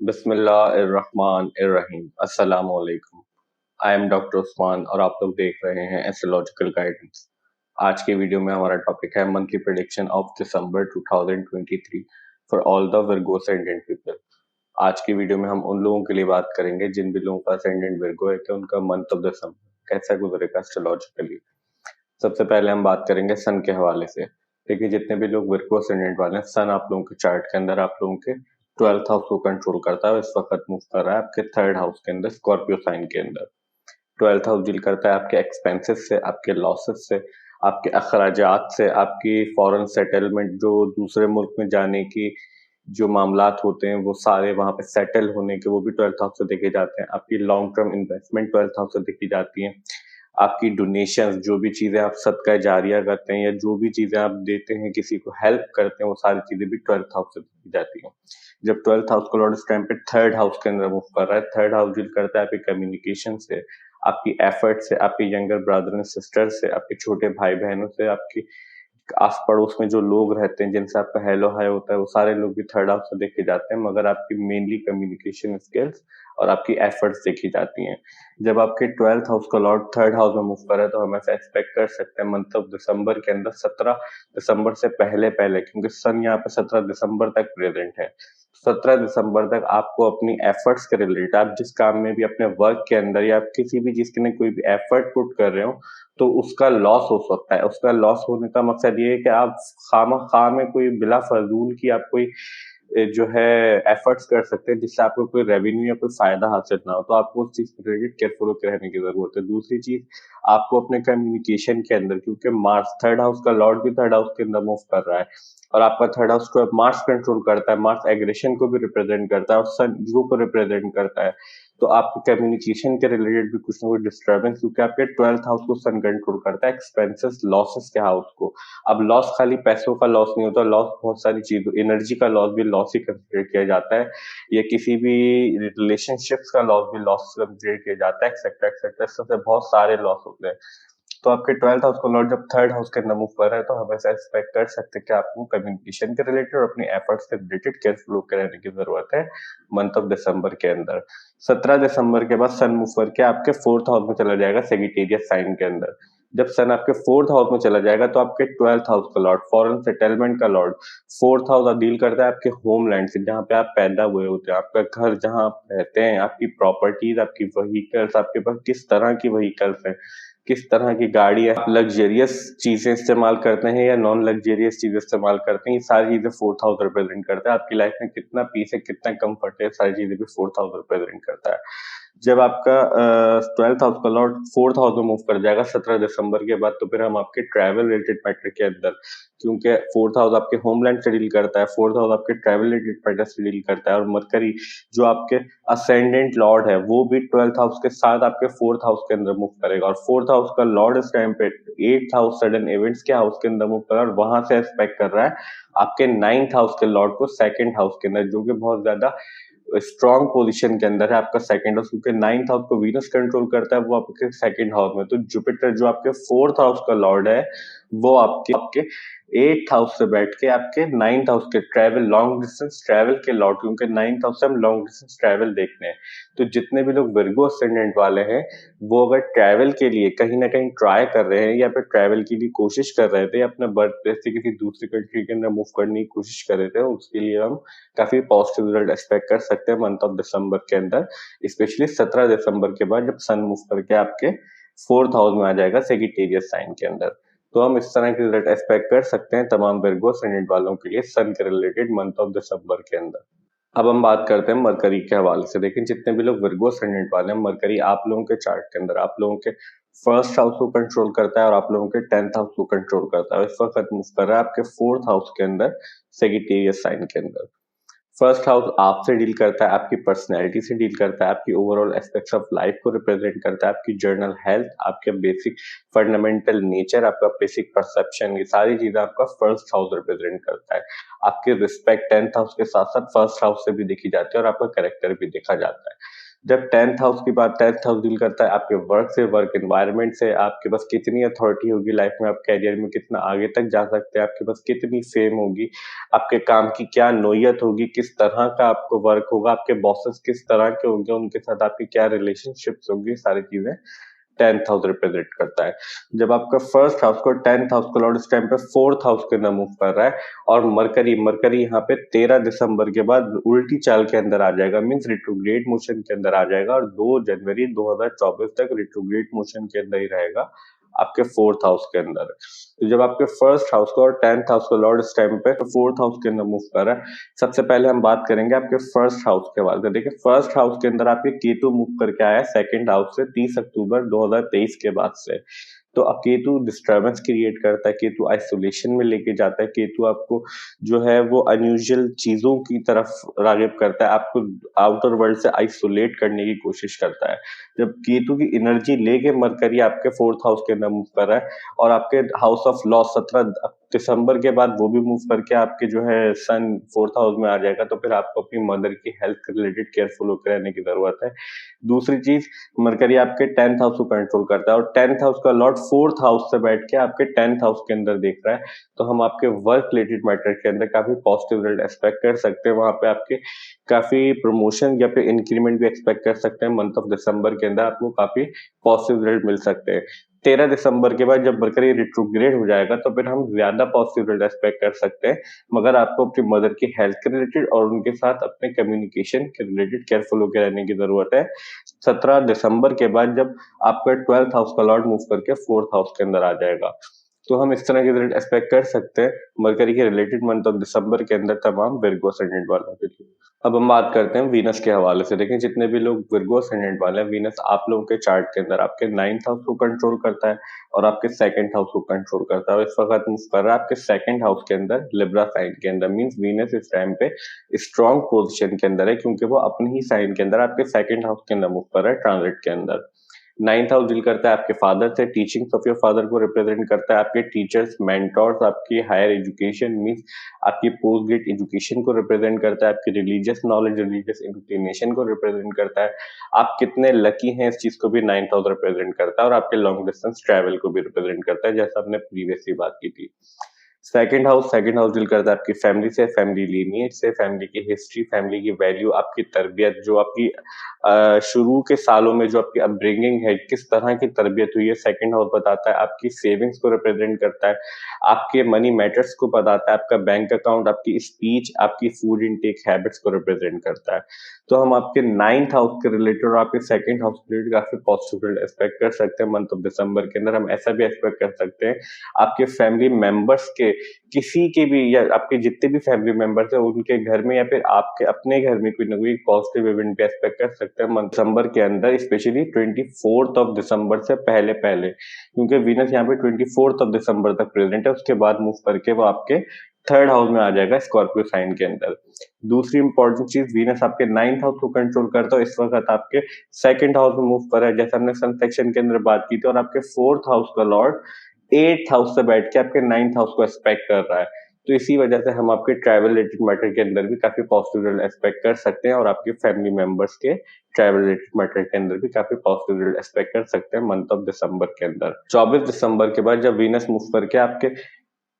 बिस्मिल्लाहिर्रहमानिर्रहीम। अस्सलाम वालेकुम। आई एम डॉक्टर उस्मान और आप लोग देख रहे हैं एस्ट्रोलॉजिकल गाइडेंस। आज के वीडियो में हमारा टॉपिक है monthly prediction of December 2023 for all the Virgo ascendant people. आज की वीडियो में हम उन लोगों के लिए बात करेंगे जिन भी लोगों का असेंडेंट विर्गो है कि उनका मंथ ऑफ दिसंबर कैसा गुजरेगा एस्ट्रोलॉजिकली। सबसे पहले हम बात करेंगे सन के हवाले से। देखिए, जितने भी लोग विर्गो असेंडेंट वाले हैं, सन आप लोगों के चार्ट के अंदर आप लोगों के 12th हाउस को कंट्रोल करता है। इस वक्त मूव कर रहा है आपके 3rd हाउस के अंदर, स्कॉर्पियो साइन के अंदर। 12th हाउस डील करता है आपके एक्सपेंसेस से, आपके लॉसेस से, आपके अखराजात से, आपकी फॉरेन सेटलमेंट, जो दूसरे मुल्क में जाने की जो मामलात होते हैं वो सारे वहां पे सेटल होने के, वो भी 12th हाउस से देखे जाते हैं। आपकी long term investment 12th house से देखी जाती है। आपकी डोनेशंस, जो भी चीजें आप सदका जारिया करते हैं या जो भी चीजें आप देते हैं, किसी को हेल्प करते हैं, वो सारी चीजें भी 12th हाउस से देखी जाती हैं। जब 12th हाउस का लॉर्ड इस टाइम पे 3rd हाउस के अंदर मूव कर रहा है, 3rd हाउस डील करता है आपकी कम्युनिकेशन से, आपकी एफर्ट से, आपके यंगर ब्रदर एंड सिस्टर से, आपके छोटे भाई बहनों से, आपकी आस पड़ोस में जो लोग रहते हैं जिनसे आपका हेलो हाय होता है, वो सारे लोग भी 3rd हाउस से देखे जाते हैं। मगर आपकी मेनली कम्युनिकेशन स्किल्स और आपकी एफर्ट्स देखी जाती हैं। जब आपके 12th हाउस का लॉर्ड 3rd हाउस में मूव कर रहा है तो हम ऐसा एक्सपेक्ट कर सकते हैं मंथ ऑफ दिसंबर के अंदर, 17 दिसंबर से पहले पहले, क्योंकि सन यहाँ पे 17 दिसंबर तक प्रेजेंट है। 17 दिसंबर तक आपको अपनी एफर्ट्स के रिलेटेड, आप जिस काम में भी अपने वर्क के अंदर या आप किसी भी चीज के लिए कोई भी एफर्ट पुट कर रहे हो, तो उसका लॉस हो सकता है। उसका लॉस होने का मकसद ये है कि आप खामा में कोई बिला फजूल की आप कोई जो है एफर्ट्स कर सकते हैं जिससे आपको कोई रेवेन्यू या कोई फायदा हासिल ना हो। तो आपको उस चीज से रिलेटेड केयरफुल होकर रहने की जरूरत है। दूसरी चीज, आपको अपने कम्युनिकेशन के अंदर, क्योंकि मार्स 3rd हाउस का लॉर्ड भी 3rd हाउस के अंदर मूव कर रहा है और आपका 3rd हाउस को मार्स कंट्रोल करता है। मार्स एग्रेशन को भी रिप्रेजेंट करता है और सन ईगो को रिप्रेजेंट करता है। तो आपके कम्युनिकेशन के रिलेटेड भी कुछ ना कुछ डिस्टर्बेंस, क्योंकि आपके 12th हाउस को सन कंट्रोल करता है, एक्सपेंसेस लॉसेस के हाउस को। अब लॉस खाली पैसों का लॉस नहीं होता, लॉस बहुत सारी चीजों, एनर्जी का लॉस भी लॉस ही कंसिडर किया जाता है, या किसी भी रिलेशनशिप्स का लॉस भी लॉस कंसिडर किया जाता है, एक्सेट्रा एक्सेट्रा। इस तरह से बहुत सारे लॉस होते हैं। तो आपके 12th हाउस का लॉर्ड जब 3rd हाउस के अंदर मूव कर रहा है तो हम ऐसा एक्सपेक्ट कर सकते हैं कि आपको कम्युनिकेशन के रिलेटेड और अपनी एफर्ट्स के रिलेटेड केयरफुल होकर रहने की जरूरत है मंथ ऑफ दिसंबर के अंदर। 17 दिसंबर के बाद सन मूव करके आपके 4th हाउस में चला जाएगा, सेजिटेरियस साइन के अंदर। जब सन आपके 4th हाउस में चला जाएगा तो आपके 12th हाउस का लॉर्ड, फॉरेन सेटलमेंट का लॉर्ड, 4th हाउस डील करता है आपके होमलैंड से, जहाँ पे आप पैदा हुए होते हैं, आपका घर जहाँ आप रहते हैं, आपकी प्रॉपर्टीज, आपकी व्हीकल्स, आपके पास किस तरह की व्हीकल्स हैं, किस तरह की गाड़ी है, आप लग्जरियस चीजें इस्तेमाल करते हैं या नॉन लग्जरियस चीजें इस्तेमाल करते हैं, ये सारी चीजें 4th हाउस रिप्रेजेंट करता है। आपकी लाइफ में कितना पीस है, कितना कंफर्ट है, सारी चीजें भी 4th हाउस रिप्रेजेंट करता है। जब आपका 12th हाउस का लॉर्ड 4th हाउस में मूव कर जाएगा 17 दिसंबर के बाद, तो फिर हम आपके ट्रैवल रिलेटेड मैटर के अंदर, क्योंकि 4th हाउस आपके होमलैंड से डील करता है, 4th हाउस आपके ट्रैवल रिलेटेड मैटर से डील करता है, और मरकरी जो आपके असेंडेंट लॉर्ड है वो भी 12th हाउस के साथ आपके 4th हाउस के अंदर मूव करेगा। और 4th हाउस का लॉर्ड इस टाइम पे 8th हाउस सडन इवेंट्स के हाउस के अंदर मूव कर रहा है और वहां से एक्सपेक्ट कर रहा है आपके 9th हाउस के लॉर्ड को 2nd हाउस के अंदर, जो कि बहुत ज्यादा स्ट्रॉन्ग पोजीशन के अंदर है। आपका 2nd हाउस, क्योंकि 9th हाउस को वीनस कंट्रोल करता है, वो आपके 2nd हाउस में। तो जुपिटर जो आपके 4th हाउस का लॉर्ड है, वो आपके 8th हाउस से बैठ के आपके 9th हाउस के ट्रैवल, लॉन्ग डिस्टेंस ट्रैवल के लॉर्ड, क्योंकि 9th हाउस से हम लॉन्ग डिस्टेंस ट्रैवल देखते हैं। तो जितने भी लोग विर्गो असेंडेंट वाले हैं, वो अगर ट्रैवल के लिए कहीं ना कहीं ट्राई कर रहे हैं या फिर ट्रैवल के लिए कोशिश कर रहे थे, अपने बर्थ प्लेस से किसी दूसरी कंट्री के अंदर मूव करने की कोशिश कर रहे थे, उसके लिए हम काफी पॉजिटिव रिजल्ट एक्सपेक्ट कर सकते हैं मंथ ऑफ दिसंबर के अंदर, स्पेशली 17 दिसंबर के बाद, जब सन मूव करके आपके 4th हाउस में आ जाएगा सेजिटेरियस साइन के अंदर। तो हम इस तरह के रिजल्ट एक्सपेक्ट कर सकते हैं तमाम विर्गो असेंडेंट वालों के लिए सन के रिलेटेड मंथ ऑफ दिसंबर के अंदर। अब हम बात करते हैं मरकरी के हवाले से। देखिए, जितने भी लोग विर्गो असेंडेंट वाले हैं, मरकरी आप लोगों के चार्ट के अंदर आप लोगों के 1st हाउस को कंट्रोल करता है और आप लोगों के 10th हाउस को कंट्रोल करता है। इस वक्त मूव कर रहा है आपके 4th हाउस के अंदर, सेजिटेरियस साइन के अंदर। 1st हाउस आपसे डील करता है, आपकी पर्सनैलिटी से डील करता है, आपकी ओवरऑल एस्पेक्ट्स ऑफ लाइफ को रिप्रेजेंट करता है, आपकी जर्नल हेल्थ, आपके बेसिक फंडामेंटल नेचर, आपका बेसिक परसेप्शन, ये सारी चीजें आपका 1st हाउस रिप्रेजेंट करता है। आपकी रिस्पेक्ट 10th हाउस के साथ साथ 1st हाउस से भी देखी जाती है और आपका कैरेक्टर भी देखा जाता है। जब 10th हाउस की बात 10th हाउस डील करता है आपके वर्क से, वर्क एनवायरनमेंट से, आपके पास कितनी अथॉरिटी होगी लाइफ में, आप करियर में कितना आगे तक जा सकते हैं, आपके पास कितनी फेम होगी, आपके काम की क्या नोयत होगी, किस तरह का आपको वर्क होगा, आपके बॉसेस किस तरह के होंगे, उनके साथ आपकी क्या रिलेशनशिप्स होंगी, सारी चीजें 10th हाउस रिप्रेजेंट करता है। जब आपका फर्स्ट हाउस को 10th हाउस को लॉर्ड इस टाइम पे 4th हाउस के अंदर मूव कर रहा है और मरकरी यहाँ पे 13 दिसंबर के बाद उल्टी चाल के अंदर आ जाएगा, मींस रिट्रोग्रेड मोशन के अंदर आ जाएगा और 2 जनवरी 2024 तक रिट्रोग्रेड मोशन के अंदर ही रहेगा आपके 4th हाउस के अंदर। तो जब आपके फर्स्ट हाउस को और 10th हाउस को लॉर्ड इस टाइम पे 4th हाउस के अंदर मूव कर रहा है, सबसे पहले हम बात करेंगे आपके फर्स्ट हाउस के बारे में। देखिए फर्स्ट हाउस के अंदर आपके केतु मूव करके आया सेकंड हाउस से 30 अक्टूबर 2023 के बाद से। तो अब केतु डिस्टर्बेंस क्रिएट करता है, केतु आइसोलेशन में लेके जाता है, केतु आपको जो है वो अनयूजुअल चीजों की तरफ रागिब करता है, आपको आउटर वर्ल्ड से आइसोलेट करने की कोशिश करता है। जब केतु की एनर्जी लेके मरकरी आपके 4th हाउस के अंदर मूव कर रहा है और आपके हाउस ऑफ लॉस 17 दिसंबर के बाद वो भी मूव करके आपके जो है सन 4th हाउस में आ जाएगा, तो फिर आपको अपनी मदर की हेल्थ के रिलेटेड केयरफुल होकर रहने की जरूरत है। दूसरी चीज, मरकरी आपके 10th हाउस को कंट्रोल करता है और 10th हाउस का लॉर्ड 4th हाउस से बैठ के आपके 10th हाउस के अंदर देख रहा है, तो हम आपके वर्क रिलेटेड मैटर के अंदर काफी पॉजिटिव रिजल्ट एक्सपेक्ट कर सकते हैं। वहां पे आपके काफी प्रमोशन या फिर इंक्रीमेंट भी एक्सपेक्ट कर सकते हैं। मंथ ऑफ दिसंबर के अंदर आपको काफी पॉजिटिव रिजल्ट मिल सकते हैं। 13 दिसंबर के बाद जब मरकरी रिट्रोग्रेड हो जाएगा तो फिर हम ज्यादा पॉजिटिव रिजल्ट एक्सपेक्ट कर सकते हैं, मगर आपको अपनी मदर की हेल्थ के रिलेटेड और उनके साथ अपने कम्युनिकेशन के रिलेटेड केयरफुल होकर रहने की जरूरत है। 17 दिसंबर के बाद जब आपका 12th हाउस का लॉर्ड मूव करके 4th हाउस के अंदर आ जाएगा, तो हम इस तरह के रिजल्ट एक्सपेक्ट कर सकते हैं मरकरी के रिलेटेड मंथ ऑफ दिसंबर के अंदर तमाम विर्गो असेंडेंट वालों के लिए। अब हम बात करते हैं वीनस के हवाले से। देखें जितने भी लोग विर्गो असेंडेंट वाले हैं, वीनस आप लोगों के चार्ट के अंदर आपके 9th हाउस को कंट्रोल करता है और आपके 2nd हाउस को कंट्रोल करता है और इस वक्त मूव कर रहा है आपके 2nd हाउस के अंदर लिब्रा साइन के अंदर, मींस वीनस इस टाइम पे स्ट्रॉन्ग पोजीशन के अंदर है क्योंकि वो अपने ही साइन के अंदर आपके 2nd हाउस के अंदर मूव कर रहा है ट्रांजिट के अंदर। 9th हाउस डील करता है आपके फादर से, टीचिंग्स ऑफ योर फादर को रिप्रेजेंट करता है, आपके टीचर्स, मेंटोर्स, आपकी हायर एजुकेशन मींस आपकी पोस्ट ग्रेड एजुकेशन को रिप्रेजेंट करता है, आपकी रिलीजियस नॉलेज, रिलीजियस इंक्लिनेशन को रिप्रेजेंट करता है, आप कितने लकी हैं इस चीज को भी 9th हाउस रिप्रेजेंट करता है और आपके लॉन्ग डिस्टेंस ट्रैवल को भी रिप्रेजेंट करता है, जैसा हमने प्रीवियसली बात की थी। सेकंड हाउस डील करता है आपकी फैमिली से, फैमिली लीनिएज से, फैमिली की हिस्ट्री, फैमिली की वैल्यू, आपकी तरबियत, जो आपकी शुरू के सालों में जो आपकी अपब्रिंगिंग है, किस तरह की तरबियत हुई है, सेकंड हाउस बताता है। आपकी सेविंग्स को रिप्रेजेंट करता है, आपके मनी मैटर्स को बताता है, आपका बैंक अकाउंट, आपकी स्पीच, आपकी फूड इनटेक हैबिट्स को रिप्रेजेंट करता है। तो हम आपके 9th हाउस के रिलेटेड और आपके 2nd हाउस के रिलेटेड काफी पॉजिटिव एक्सपेक्ट कर सकते हैं मंथ ऑफ दिसंबर के अंदर। हम ऐसा भी एक्सपेक्ट कर सकते हैं आपके फैमिली मेंबर्स के किसी के भी या आपके जितने भी फैमिली मेंबर्स हैं उनके घर में या फिर आपके अपने घर में कोई ना कोई पॉजिटिव इवेंट भी एक्सपेक्ट कर सकते हैं मंथ दिसंबर के अंदर, स्पेशली 24th ऑफ दिसंबर से पहले पहले, क्योंकि वीनस यहाँ पे 24th ऑफ दिसंबर तक प्रेजेंट है, उसके बाद मूव करके वो आपके 3rd हाउस में आ जाएगा स्कॉर्पियो साइन के अंदर। दूसरी इंपॉर्टेंट चीज, वीनस आपके 9th हाउस को कंट्रोल करता है, इस वक्त आपके 2nd हाउस में मूव कर रहा है, जैसे हमने सन सेक्शन के अंदर बात की थी, और आपके 4th हाउस का लॉर्ड 8th हाउस से बैठ के आपके 9th हाउस को एक्सपेक्ट कर रहा है। तो इसी वजह से हम आपके ट्रैवल रिलेटेड मैटर के अंदर भी काफी पॉजिटिव रिजल्ट एक्सपेक्ट कर सकते हैं और आपके फैमिली मेंबर्स के ट्रैवल रिलेटेड मैटर के अंदर भी काफी पॉजिटिव रिजल्ट एक्सपेक्ट कर सकते हैं मंथ ऑफ दिसंबर के अंदर। 24 दिसंबर के बाद जब वीनस मूव करके आपके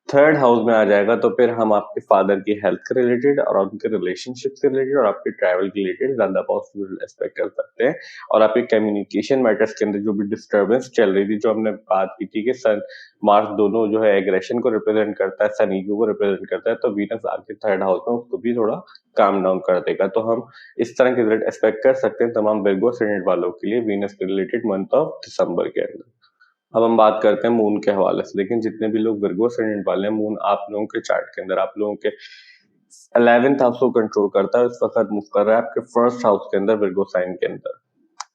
3rd हाउस में आ जाएगा, तो फिर हम आपके फादर की हेल्थ के रिलेटेड और उनके रिलेशनशिप से रिलेटेड और आपके ट्रैवल के रिलेटेड ज्यादा पॉजिटिव एक्सपेक्ट कर सकते हैं। और आपके कम्युनिकेशन मैटर्स के अंदर जो भी डिस्टर्बेंस चल रही थी, जो हमने बात की थी कि सन मार्स दोनों जो है एग्रेशन को रिप्रेजेंट करता है, सन ईगो को रिप्रेजेंट करता है, तो वीनस आपके 3rd हाउस में उसको भी थोड़ा काम डाउन कर देगा। तो हम इस तरह के रिजल्ट एक्सपेक्ट कर सकते हैं तमाम विर्गो असेंडेंट वालों के लिए वीनस के रिलेटेड मंथ ऑफ दिसंबर के अंदर। अब हम बात करते हैं मून के हवाले से। लेकिन जितने भी लोग विर्गो असेंडेंट वाले हैं, मून आप लोगों के चार्ट के अंदर आप लोगों के 11th हाउस को कंट्रोल करता है, इस वक्त मूव कर रहा है आपके 1st हाउस के अंदर विर्गो साइन के अंदर।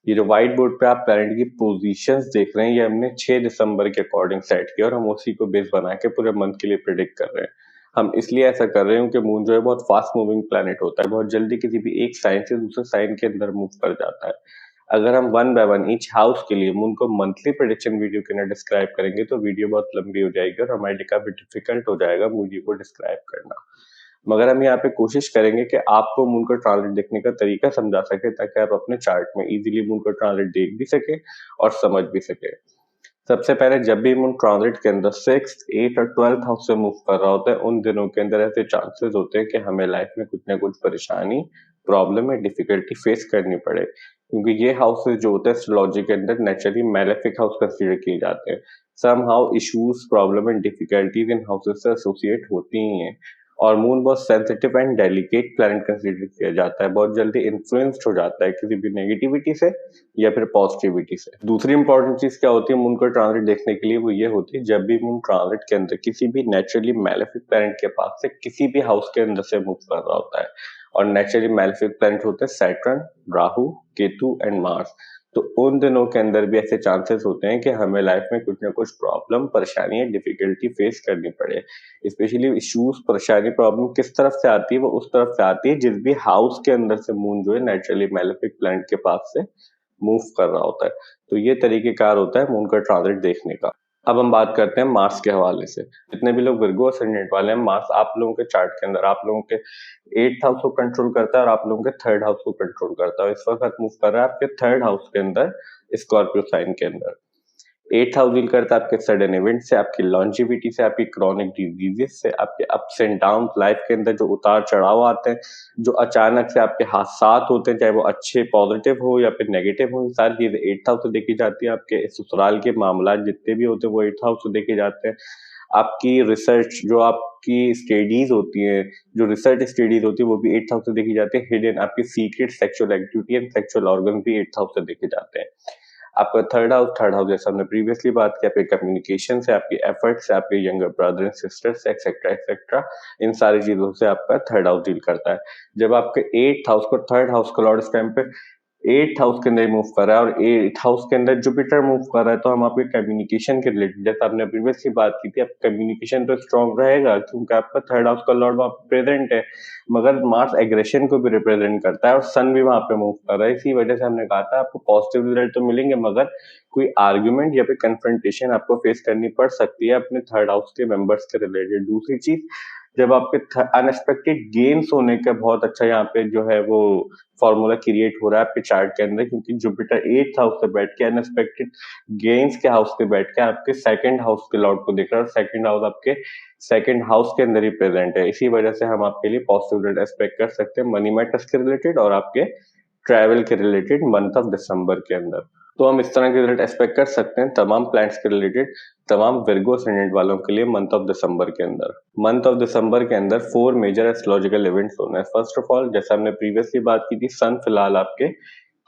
ये जो व्हाइट बोर्ड पे आप प्लैनेट की पोजीशंस देख रहे हैं, ये हमने 6 दिसंबर के अकॉर्डिंग सेट किया और हम उसी को बेस बना के पूरे मंथ के लिए प्रिडिक्ट कर रहे हैं। हम इसलिए ऐसा कर रहे हैं क्योंकि मून जो है बहुत फास्ट मूविंग प्लैनेट होता है, बहुत जल्दी किसी भी एक साइन से दूसरे साइन के अंदर मूव कर जाता है। अगर हम one by one each house के लिए मून को मंथली प्रेडिक्शन वीडियो के अंदर डिस्क्राइब करेंगे तो वीडियो बहुत लंबी हो जाएगी और हमारे लिए काफी डिफिकल्ट हो जाएगा वीडियो को डिस्क्राइब करना। मगर हम यहाँ पे कोशिश करेंगे कि आपको मून का ट्रांजिट देखने का तरीका समझा सके ताकि आप अपने चार्ट में इजीली मून का ट्रांजिट देख भी सके और समझ भी सके। सबसे पहले जब भी मून ट्रांजिट के अंदर 6th, 8th और 12th हाउस से मूव कर रहा होता है, उन दिनों के अंदर ऐसे चांसेस होते हैं कि हमें लाइफ में कुछ ना कुछ परेशानी, प्रॉब्लम या डिफिकल्टी फेस करनी पड़े, क्योंकि ये हाउसेस जो होते हैं एस्ट्रोलॉजी के अंदर नेचुरली मैलेफिक हाउस कंसीडर किए जाते हैं। Somehow issues, problem and difficulties in houses से एसोसिएट होती ही हैं। और मून बहुत sensitive and delicate planet consider किया जाता है, बहुत जल्दी इन्फ्लुएंस्ड हो जाता है किसी भी नेगेटिविटी से या फिर पॉजिटिविटी से। दूसरी इंपॉर्टेंट चीज क्या होती है मून का ट्रांजिट देखने के लिए, वो ये होती है जब भी मून ट्रांजिट के अंदर किसी भी नेचुरली मैलेफिक प्लैनेट के पास से किसी भी हाउस के अंदर से मूव कर रहा होता है। और नेचुरली मैलेफिक प्लैनेट होते हैं Saturn, Rahu, Ketu and Mars. तो उन दिनों के अंदर भी ऐसे चांसेस होते हैं कि हमें लाइफ में कुछ ना कुछ प्रॉब्लम, परेशानी या डिफिकल्टी फेस करनी पड़े। स्पेशली इश्यूज, परेशानी, प्रॉब्लम किस तरफ से आती है, वो उस तरफ से आती है जिस भी हाउस के अंदर से मून जो है नेचुरली मैलेफिक प्लैनेट के पास से मूव कर रहा होता है। तो ये तरीकेकार होता है मून का ट्रांजिट देखने का। अब हम बात करते हैं मार्स के हवाले से। जितने भी लोग विर्गो असेंडेंट वाले हैं, मार्स आप लोगों के चार्ट के अंदर आप लोगों के 8th हाउस को कंट्रोल करता है और आप लोगों के 3rd हाउस को कंट्रोल करता है। इस वक्त मूव कर रहा है आपके 3rd हाउस के अंदर, स्कॉर्पियो साइन के अंदर। 8th हाउस डील करता है आपके सडन इवेंट से, आपकी लॉन्जिविटी से, आपकी क्रॉनिक डिजीजेस से, आपके अप्स एंड डाउन लाइफ के अंदर जो उतार चढ़ाव आते हैं, जो अचानक से आपके हादसात होते हैं, चाहे वो अच्छे पॉजिटिव हो या फिर नेगेटिव हो, सारी चीजें 8th हाउस से देखी जाती है। आपके ससुराल के मामला जितने भी होते हैं वो 8th हाउस से देखे जाते हैं। आपकी रिसर्च, जो आपकी स्टडीज होती हैं, जो रिसर्च स्टडीज होती है, वो भी 8th हाउस से देखी जाती है। हिडन आपकी secret sexual activity and sexual organ भी 8th हाउस से देखे जाते हैं। आपका थर्ड हाउस जैसा हमने प्रीवियसली बात किया, आपके कम्युनिकेशन से, आपके एफर्ट्स से, आपके यंगर ब्रदर एंड सिस्टर से, एक्सेट्रा एक्सेट्रा, इन सारी चीजों से आपका 3rd हाउस डील करता है। जब आपके 8th हाउस को 3rd हाउस का लॉर्ड इस टाइम पे 8th हाउस के अंदर मूव कर रहा है और 8th हाउस के अंदर जुपिटर मूव कर रहा है, तो हम आपके कम्युनिकेशन के रिलेटेड, जैसे आपने प्रीवियसली बात की थी, आपका कम्युनिकेशन तो स्ट्रॉन्ग रहेगा क्योंकि आपका 3rd हाउस का लॉर्ड वहां पे प्रेजेंट है। मगर मार्स एग्रेशन को भी रिप्रेजेंट करता है और सन भी वहां पे मूव कर रहा है। इसी वजह से हमने कहा था आपको पॉजिटिव रिजल्ट तो मिलेंगे, मगर कोई आर्ग्यूमेंट या फिर कन्फ्रंटेशन आपको फेस करनी पड़ सकती है अपने 3rd हाउस के मेंबर्स के रिलेटेड। दूसरी चीज, जब आपके अनएक्सपेक्टेड गेन्स होने का बहुत अच्छा यहाँ पे जो है वो फॉर्मूला क्रिएट हो रहा है आपके चार्ट के अंदर, क्योंकि जुपिटर 8th हाउस से बैठ के अनएक्सपेक्टेड गेन्स के हाउस पे बैठ के आपके 2nd हाउस के लॉर्ड को देख रहा है और 2nd हाउस आपके 2nd हाउस के अंदर ही प्रेजेंट है। इसी वजह से हम आपके लिए पॉजिटिव रिजल्ट एक्सपेक्ट कर सकते हैं मनी मैटर्स के रिलेटेड और आपके ट्रैवल के रिलेटेड मंथ ऑफ दिसंबर के अंदर। तो हम इस तरह के रिजल्ट एक्सपेक्ट कर सकते हैं तमाम प्लैनेट्स के रिलेटेड, तमाम विर्गो असेंडेंट वालों के लिए मंथ ऑफ दिसंबर के अंदर। मंथ ऑफ दिसंबर के अंदर 4 मेजर एस्ट्रोलॉजिकल इवेंट्स होने हैं। फर्स्ट ऑफ ऑल, जैसे हमने प्रीवियसली बात की थी, सन फिलहाल आपके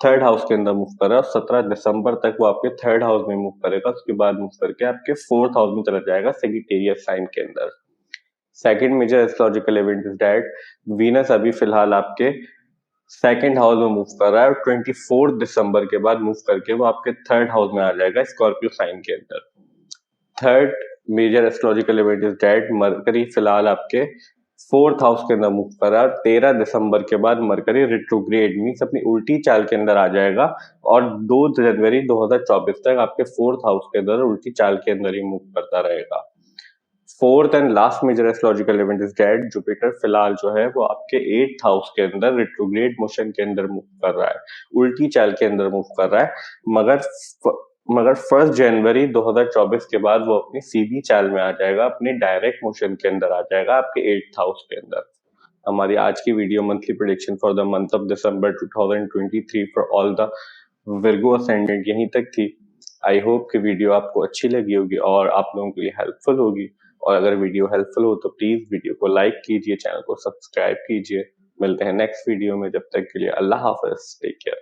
3rd हाउस के अंदर मूव कर रहा है और 17 दिसंबर तक वो आपके 3rd हाउस में मूव करेगा। उसके बाद मूव करके आपके 4th हाउस में चला जाएगा, सेजिटेरियस साइन के अंदर। Second major astrological event is that Venus अभी फिलहाल आपके 2nd हाउस में मूव कर रहा है और 24 दिसंबर के बाद मूव करके वो आपके 3rd हाउस में आ जाएगा, स्कॉर्पियो साइन के अंदर। Third major astrological event is that Mercury फिलहाल आपके 4th हाउस के अंदर मूव कर रहा है। 13 दिसंबर के बाद मरकरी रिट्रोग्रेड मीन्स अपनी उल्टी चाल के अंदर आ जाएगा और 2 जनवरी 2024 तक आपके 4th हाउस के अंदर उल्टी चाल के अंदर ही मूव करता रहेगा। Fourth and last major astrological event is that Jupiter फिलहाल जो है वो आपके 8th हाउस के अंदर रिट्रोग्रेड मोशन के अंदर मूव कर रहा है, उल्टी चाल के अंदर मूव कर रहा है। मगर 1 जनवरी 2024 के बाद वो अपनी सीधी चाल में आ जाएगा, अपने डायरेक्ट मोशन के अंदर आ जाएगा आपके 8th हाउस के अंदर। हमारी आज की video monthly prediction for the month of December 2023 for all the Virgo ascendant यहीं तक थी। आई होप कि वीडियो आपको अच्छी लगी होगी और आप लोगों के लिए हेल्पफुल होगी। और अगर वीडियो हेल्पफुल हो तो प्लीज वीडियो को लाइक कीजिए, चैनल को सब्सक्राइब कीजिए। मिलते हैं नेक्स्ट वीडियो में, जब तक के लिए अल्लाह हाफिज, टेक केयर।